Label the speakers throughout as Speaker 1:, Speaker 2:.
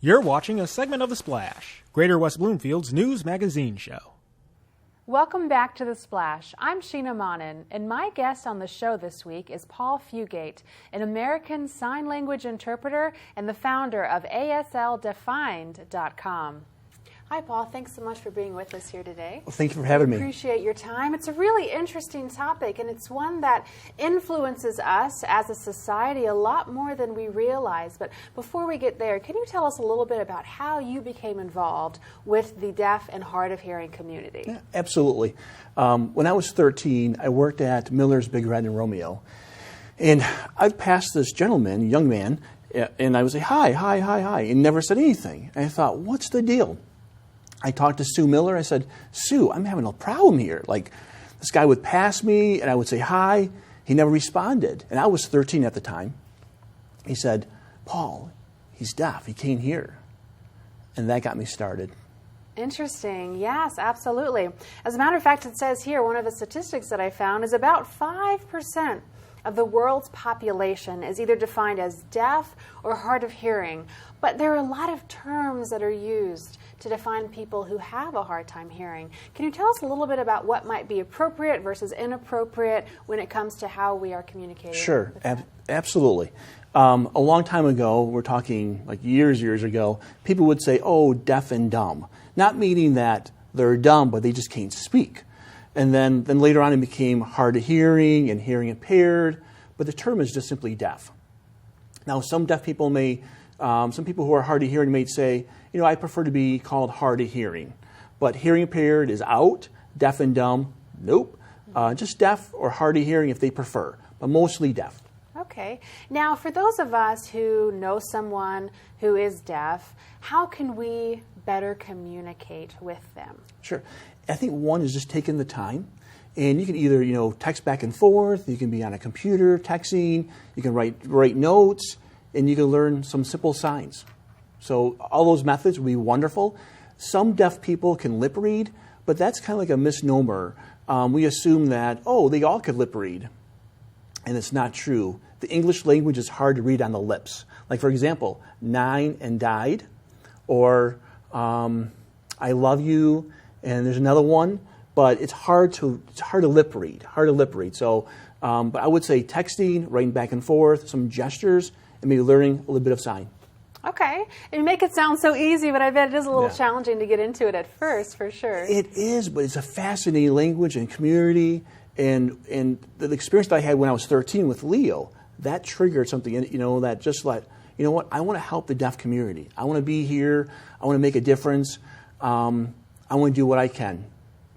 Speaker 1: You're watching a segment of The Splash, Greater West Bloomfield's news magazine show.
Speaker 2: Welcome back to The Splash. I'm Sheena Monnin, and my guest on the show this week is Paul Fugate, an American Sign Language interpreter and the founder of ASLdefined.com. Hi, Paul. Thanks so much for being with us here today.
Speaker 3: Well, thank you for having me.
Speaker 2: Appreciate your time. It's a really interesting topic, and it's one that influences us as a society a lot more than we realize. But before we get there, can you tell us a little bit about how you became involved with the deaf and hard of hearing community?
Speaker 3: Yeah, absolutely. When I was 13, I worked at Miller's Big Red and Romeo. And I'd pass this gentleman, young man, and I would say, hi, and never said anything. And I thought, what's the deal? I talked to Sue Miller. I said, Sue, I'm having a problem here. Like, this guy would pass me, and I would say hi. He never responded. And I was 13 at the time. He said, Paul, he's deaf. He can't hear. And that got me started.
Speaker 2: Interesting. Yes, absolutely. As a matter of fact, it says here, one of the statistics that I found is about 5% of the world's population is either defined as deaf or hard of hearing. But there are a lot of terms that are used to define people who have a hard time hearing. Can you tell us a little bit about what might be appropriate versus inappropriate when it comes to how we are communicating?
Speaker 3: Sure, absolutely. A long time ago, we're talking like years ago, people would say, oh, deaf and dumb. Not meaning that they're dumb, but they just can't speak. And then later on it became hard of hearing and hearing impaired, but the term is just simply deaf. Now some deaf people some people who are hard of hearing may say, you know, I prefer to be called hard of hearing. But hearing impaired is out, deaf and dumb, nope. Just deaf or hard of hearing if they prefer, but mostly deaf.
Speaker 2: Okay. Now for those of us who know someone who is deaf, how can we better communicate with them?
Speaker 3: Sure. I think one is just taking the time, and you can either, you know, text back and forth, you can be on a computer texting, you can write notes, and you can learn some simple signs. So all those methods would be wonderful. Some deaf people can lip read, but that's kind of like a misnomer. We assume that, oh, they all could lip read, and it's not true. The English language is hard to read on the lips. Like, for example, nine and died, or I love you, and there's another one, but it's hard to lip read. So, but I would say texting, writing back and forth, some gestures, and maybe learning a little bit of sign.
Speaker 2: Okay. And you make it sound so easy, but I bet it is a little challenging to get into it at first, for sure.
Speaker 3: It is, but it's a fascinating language and community, and the experience that I had when I was 13 with Leo, that triggered something, you know, that just like, you know what, I want to help the deaf community. I want to be here. I want to make a difference. I want to do what I can,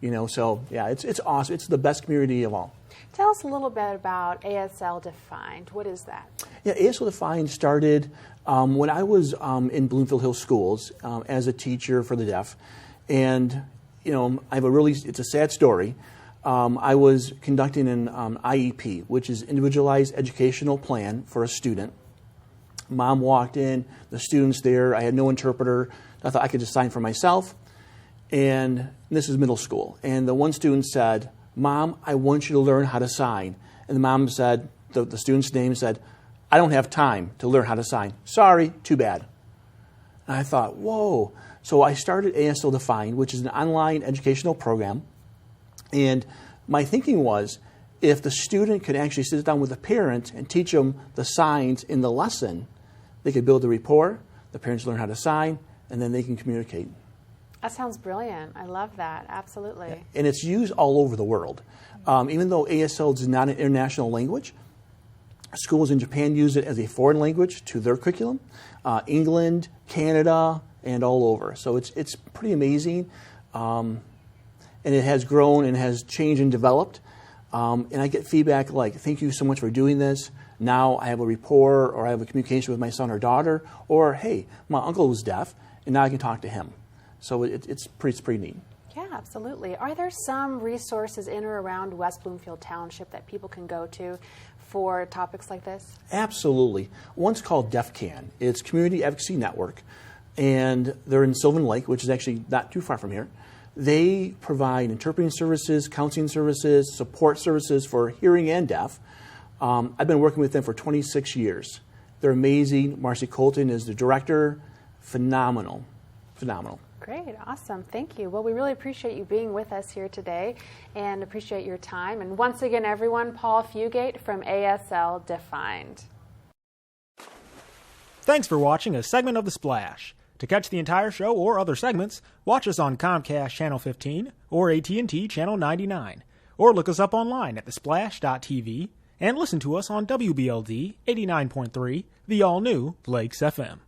Speaker 3: you know. So yeah, it's awesome. It's the best community of all.
Speaker 2: Tell us a little bit about ASL Defined. What is that? Yeah,
Speaker 3: ASL Defined started when I was in Bloomfield Hills Schools as a teacher for the deaf, and you know, it's a sad story. I was conducting an IEP, which is Individualized Educational Plan for a student. Mom walked in, the student's there. I had no interpreter. I thought I could just sign for myself. And this is middle school. And the one student said, Mom, I want you to learn how to sign. And the mom said, the student's name said, I don't have time to learn how to sign. Sorry, too bad. And I thought, whoa. So I started ASL Defined, which is an online educational program. And my thinking was, if the student could actually sit down with the parent and teach them the signs in the lesson, they could build a rapport, the parents learn how to sign, and then they can communicate.
Speaker 2: That sounds brilliant. I love that. Absolutely.
Speaker 3: Yeah. And it's used all over the world. Even though ASL is not an international language, schools in Japan use it as a foreign language to their curriculum. England, Canada, and all over. So it's pretty amazing. And it has grown and has changed and developed. And I get feedback like, thank you so much for doing this. Now I have a rapport, or I have a communication with my son or daughter, or hey, my uncle was deaf, and now I can talk to him. So it's pretty neat.
Speaker 2: Yeah, absolutely. Are there some resources in or around West Bloomfield Township that people can go to for topics like this?
Speaker 3: Absolutely. One's called DeafCan. It's Community Advocacy Network, and they're in Sylvan Lake, which is actually not too far from here. They provide interpreting services, counseling services, support services for hearing and deaf. I've been working with them for 26 years. They're amazing. Marcy Colton is the director. phenomenal. Phenomenal.
Speaker 2: Great, awesome, thank you. Well, we really appreciate you being with us here today and appreciate your time. And once again, everyone, Paul Fugate from ASL Defined.
Speaker 1: Thanks for watching a segment of The Splash. To catch the entire show or other segments, watch us on Comcast Channel 15 or AT&T Channel 99, or look us up online at thesplash.tv and listen to us on WBLD 89.3, the all-new Lakes FM.